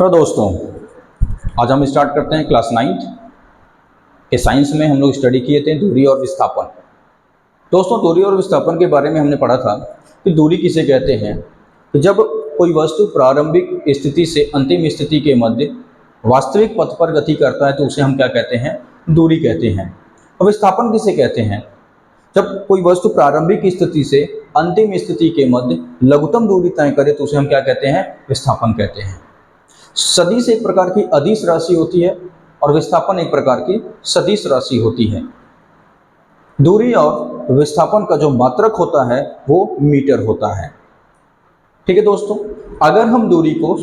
तो दोस्तों, आज हम स्टार्ट करते हैं क्लास 9 के साइंस में। हम लोग स्टडी किए थे दूरी और विस्थापन। दोस्तों, दूरी और विस्थापन के बारे में हमने पढ़ा था कि दूरी किसे कहते हैं। कि जब कोई वस्तु प्रारंभिक स्थिति से अंतिम स्थिति के मध्य वास्तविक पथ पर गति करता है तो उसे हम क्या कहते हैं, दूरी कहते हैं। और विस्थापन किसे कहते हैं, जब कोई वस्तु प्रारंभिक स्थिति से अंतिम स्थिति के मध्य लघुत्तम दूरी तय करे तो उसे हम क्या कहते हैं, विस्थापन कहते हैं। सदिश एक प्रकार की अदिश राशि होती है और विस्थापन एक प्रकार की सदिश राशि होती है। दूरी और विस्थापन का जो मात्रक होता है वो मीटर होता है। ठीक है दोस्तों, अगर हम दूरी को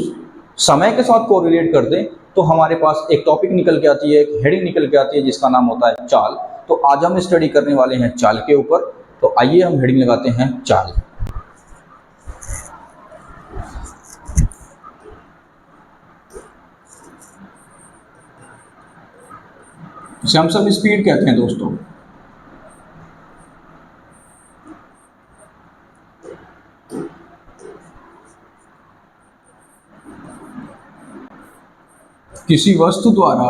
समय के साथ कोरिलेट कर दें तो हमारे पास एक टॉपिक निकल के आती है, एक हेडिंग निकल के आती है जिसका नाम होता है चाल। तो आज हम स्टडी करने वाले हैं चाल के ऊपर। तो आइए हम हेडिंग लगाते हैं चाल। इसे हम सब स्पीड कहते हैं दोस्तों। किसी वस्तु द्वारा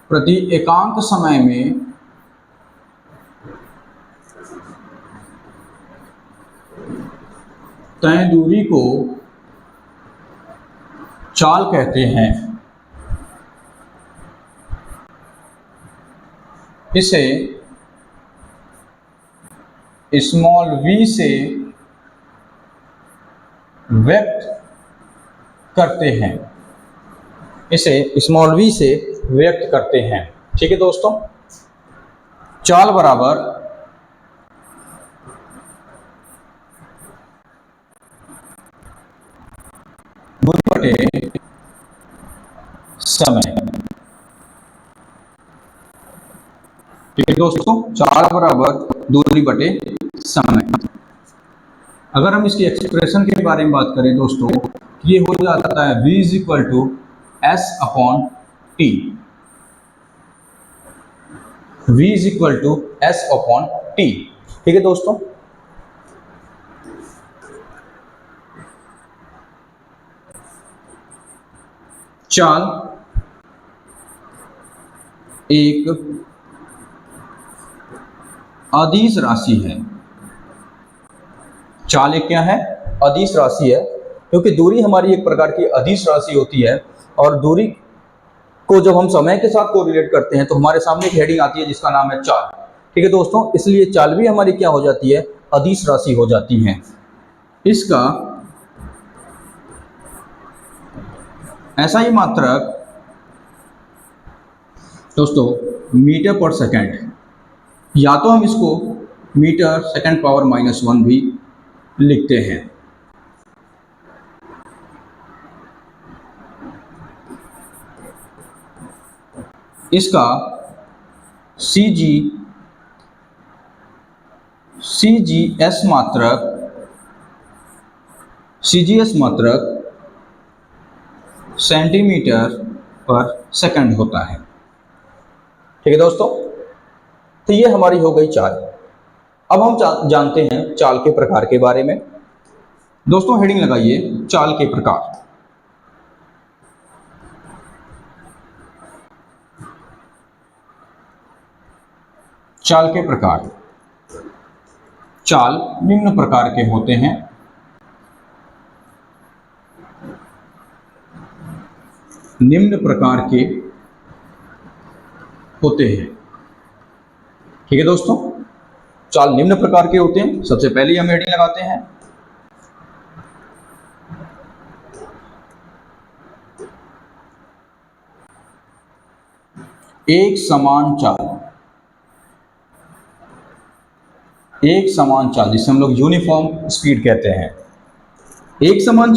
प्रति एकांक समय में तय दूरी को चाल कहते हैं। इसे स्मॉल v से व्यक्त करते हैं। इसे स्मॉल v से व्यक्त करते हैं। ठीक है दोस्तों, चाल बराबर दूरी बटे समय। ठीक है दोस्तों, चाल बराबर दूरी बटे समय। अगर हम इसकी एक्सप्रेशन के बारे में बात करें दोस्तों, ये हो जाता है v = s/t। v = s/t। ठीक है दोस्तों, चाल एक अदिश राशि है। चाल एक क्या है, अदिश राशि है, क्योंकि दूरी हमारी एक प्रकार की अदिश राशि होती है। और दूरी को जब हम समय के साथ कोरिलेट करते हैं तो हमारे सामने एक हेडिंग आती है जिसका नाम है चाल। ठीक है दोस्तों, इसलिए चाल भी हमारी क्या हो जाती है, अदिश राशि हो जाती है। इसका ऐसा ही मात्रक दोस्तों मीटर पर सेकंड, या तो हम इसको मीटर सेकंड पावर -1 भी लिखते हैं। इसका CGS मात्रक सेंटीमीटर पर सेकंड होता है। ठीक है दोस्तों, तो ये हमारी हो गई चाल। अब हम जानते हैं चाल के प्रकार के बारे में। दोस्तों हेडिंग लगाइए, चाल के प्रकार। चाल के प्रकार। चाल निम्न प्रकार के होते हैं। निम्न प्रकार के होते हैं। ठीक है दोस्तों, चाल निम्न प्रकार के होते हैं। सबसे पहले हम हेडिंग लगाते हैं एक समान चाल। एक समान चाल जिसे हम लोग यूनिफॉर्म स्पीड कहते हैं। एक समान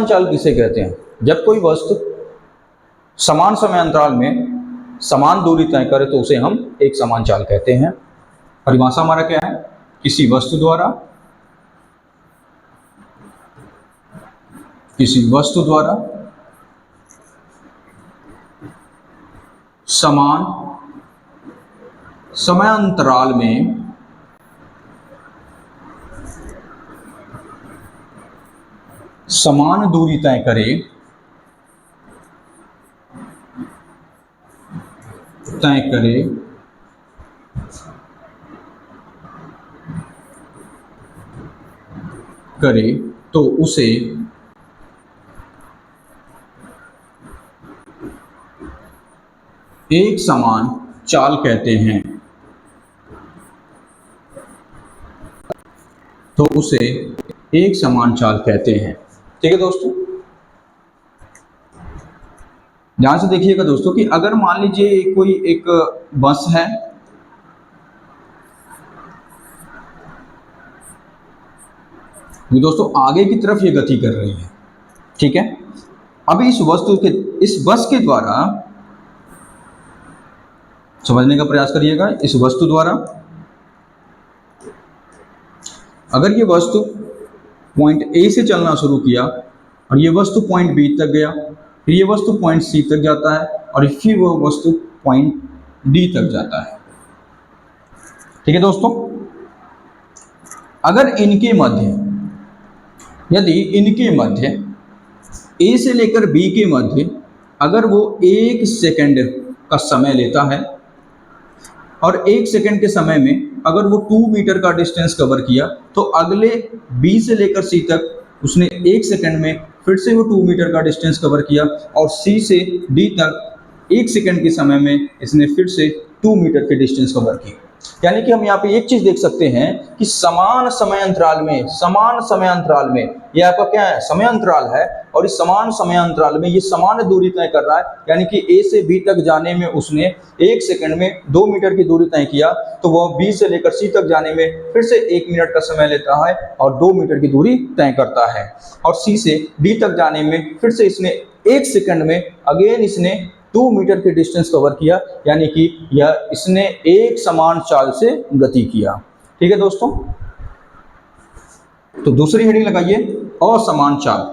चाल किसे कहते हैं, जब कोई वस्तु समान समय अंतराल में समान दूरी तय करे तो उसे हम एक समान चाल कहते हैं। परिभाषा हमारा क्या है, किसी वस्तु द्वारा समान समयांतराल में समान दूरी तय करे तो उसे एक समान चाल कहते हैं। ठीक है दोस्तों, ध्यान से देखिएगा दोस्तों कि अगर मान लीजिए कोई एक बस है, दोस्तों आगे की तरफ ये गति कर रही है, ठीक है। अब इस बस के द्वारा समझने का प्रयास करिएगा। इस वस्तु द्वारा अगर ये वस्तु पॉइंट ए से चलना शुरू किया और ये वस्तु पॉइंट बी तक गया, फिर ये वस्तु पॉइंट सी तक जाता है और फिर वो वस्तु पॉइंट डी तक जाता है। ठीक है दोस्तों, यदि इनके मध्य ए से लेकर बी के मध्य अगर वो 1 सेकंड का समय लेता है और 1 सेकंड के समय में अगर वो 2 मीटर का डिस्टेंस कवर किया, तो अगले बी से लेकर सी तक उसने 1 सेकंड में फिर से वो 2 मीटर का डिस्टेंस कवर किया और सी से डी तक 1 सेकंड के समय में इसने फिर से 2 मीटर के डिस्टेंस कवर की। यानी कि हम यहाँ पे एक चीज देख सकते हैं कि समान समय अंतराल में ये आपका क्या है, समय अंतराल है, और इस समान समय अंतराल में ये समान दूरी तय कर रहा है। यानी कि ए से बी तक जाने में उसने 1 सेकंड में 2 मीटर की दूरी तय किया, तो वह बी से लेकर सी तक जाने में फिर से 1 मिनट का समय लेता है और 2 मीटर की दूरी तय करता है। और सी से डी तक जाने में फिर से इसने 1 सेकंड में अगेन इसने 2 मीटर के डिस्टेंस कवर किया, यानी कि यह इसने एक समान चाल से गति किया। ठीक है दोस्तों, तो दूसरी हेडिंग लगाइए, असमान चाल।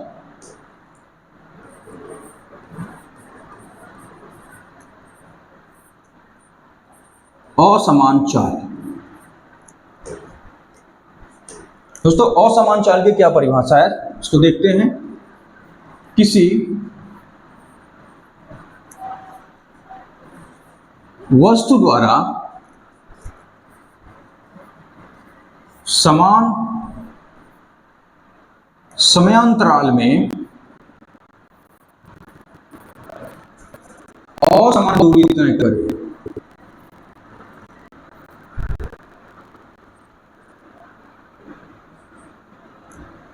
असमान चाल दोस्तों, असमान चाल की क्या परिभाषा है इसको देखते हैं। किसी वस्तु द्वारा समान समयांतराल में असमान दूरी तय करे।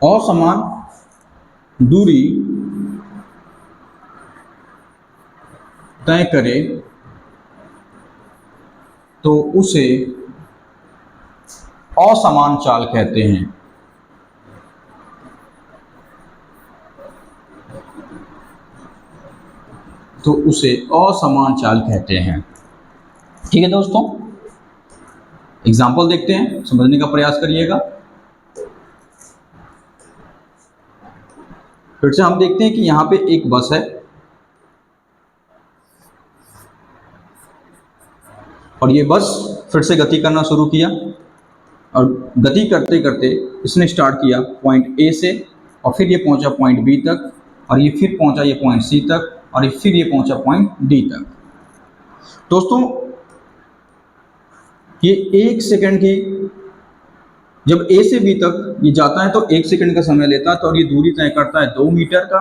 असमान दूरी तय करे तो उसे असमान चाल कहते हैं। ठीक है दोस्तों, एग्जाम्पल देखते हैं, समझने का प्रयास करिएगा। फिर से हम देखते हैं कि यहां पे एक बस है और ये बस फिर से गति करना शुरू किया और गति करते करते इसने स्टार्ट किया पॉइंट ए से और फिर ये पहुंचा पॉइंट बी तक और ये फिर पहुंचा ये पॉइंट सी तक और फिर ये पहुंचा पॉइंट डी तक। दोस्तों ये 1 सेकंड की, जब ए से बी तक ये जाता है तो 1 सेकंड का समय लेता है, तो ये दूरी तय करता है 2 मीटर का,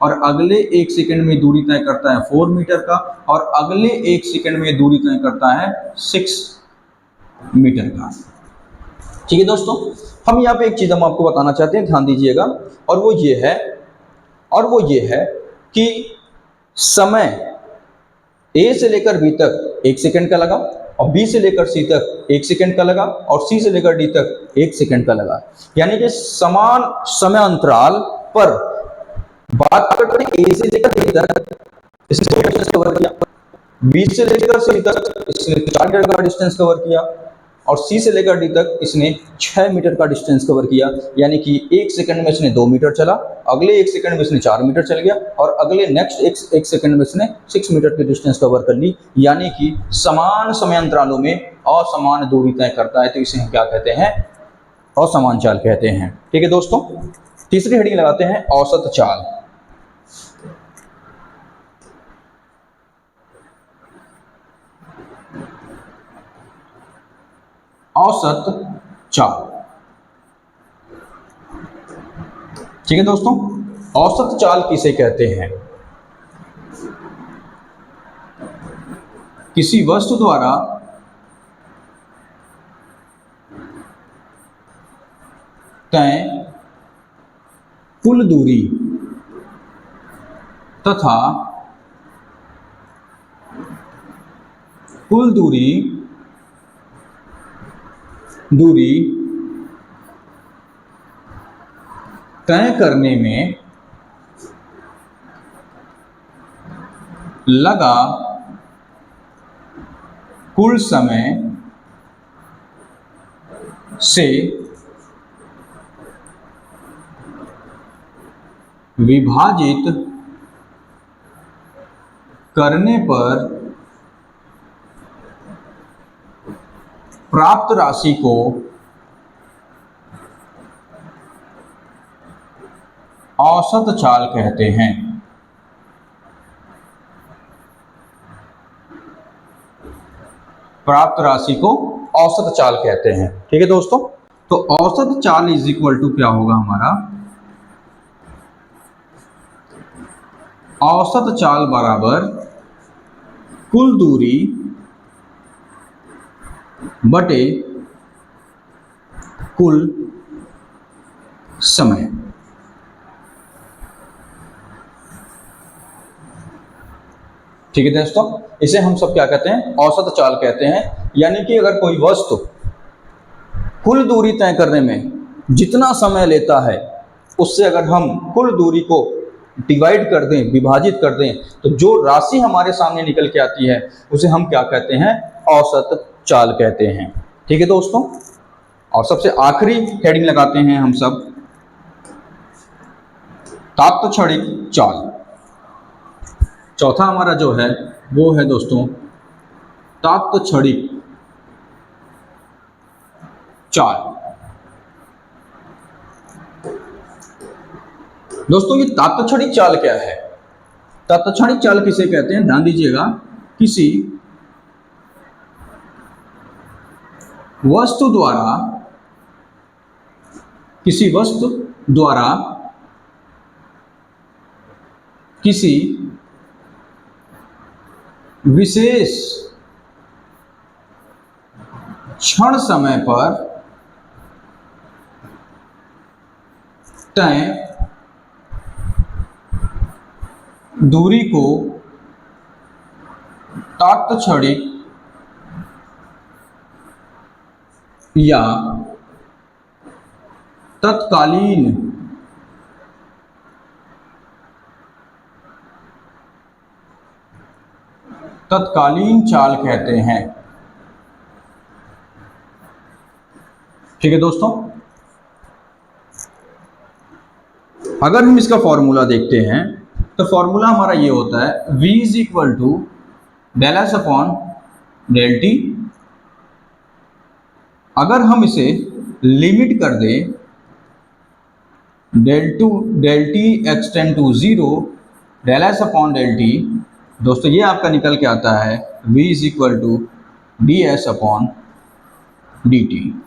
और अगले 1 सेकंड में दूरी तय करता है 4 मीटर का, और अगले 1 सेकंड में दूरी तय करता है 6 मीटर का। ठीक है दोस्तों, हम यहाँ पे एक चीज हम आपको बताना चाहते हैं, ध्यान दीजिएगा, और वो ये है कि समय ए से लेकर बी तक 1 सेकंड का लगा और बी से लेकर सी तक 1 सेकंड का लगा और सी से लेकर डी तक 1 सेकंड का लगा। यानी कि समान समय अंतराल पर बात करते हैं, ए से लेकर बी तक इसने डिस्टेंस कवर किया, बी से लेकर सी तक इसने 4 मीटर का डिस्टेंस कवर किया और सी से लेकर डी तक इसने 6 मीटर का डिस्टेंस कवर किया, यानी कि 1 सेकंड में इसने 2 मीटर चला, अगले 1 सेकंड में इसने 4 मीटर चल गया और अगले नेक्स्ट एक सेकंड में इसने 6 मीटर की डिस्टेंस कवर कर ली, यानी कि समान समय अंतरालों में असमान दूरी तय करता है। तो इसे हम क्या कहते हैं? असमान चाल कहते हैं। ठीक है दोस्तों, तीसरी हेडिंग लगाते हैं औसत चाल। औसत चाल। ठीक है दोस्तों, औसत चाल किसे कहते हैं? किसी वस्तु द्वारा तय कुल दूरी तथा कुल दूरी तय करने में लगा कुल समय से विभाजित करने पर प्राप्त राशि को औसत चाल कहते हैं। प्राप्त राशि को औसत चाल कहते हैं। ठीक है दोस्तों, तो औसत चाल इज इक्वल टू क्या होगा हमारा? औसत चाल बराबर कुल दूरी बटे कुल समय। ठीक है दोस्तों, इसे हम सब क्या कहते हैं? औसत चाल कहते हैं। यानी कि अगर कोई वस्तु कुल दूरी तय करने में जितना समय लेता है, उससे अगर हम कुल दूरी को डिवाइड कर दें, विभाजित कर दें, तो जो राशि हमारे सामने निकल के आती है उसे हम क्या कहते हैं? औसत चाल कहते हैं। ठीक है दोस्तों, और सबसे आखिरी हेडिंग लगाते हैं हम सब तात्क्षणिक चाल। चौथा हमारा जो है वो है दोस्तों तात्क्षणिक चाल। दोस्तों ये तात्क्षणिक चाल क्या है? तात्क्षणिक चाल किसे कहते हैं? ध्यान दीजिएगा, किसी वस्तु द्वारा किसी विशेष क्षण समय पर तय दूरी को तात्क्षणिक या तत्कालीन चाल कहते हैं। ठीक है दोस्तों, अगर हम इसका फॉर्मूला देखते हैं तो फॉर्मूला हमारा ये होता है v is equal to del S upon del T. अगर हम इसे लिमिट कर दें del T extend to 0 del S upon del T, दोस्तों ये आपका निकल के आता है v is equal to D S upon D T.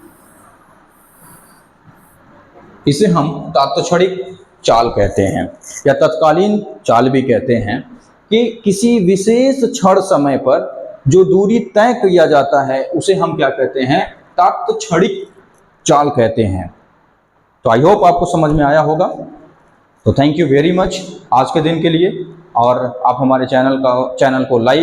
इसे हम तात्क्षणिक चाल कहते हैं या तत्कालीन चाल भी कहते हैं, कि किसी विशेष क्षण समय पर जो दूरी तय किया जाता है उसे हम क्या कहते हैं? तात्क्षणिक चाल कहते हैं। तो आई होप आपको समझ में आया होगा। तो थैंक यू वेरी मच आज के दिन के लिए, और आप हमारे चैनल को लाइक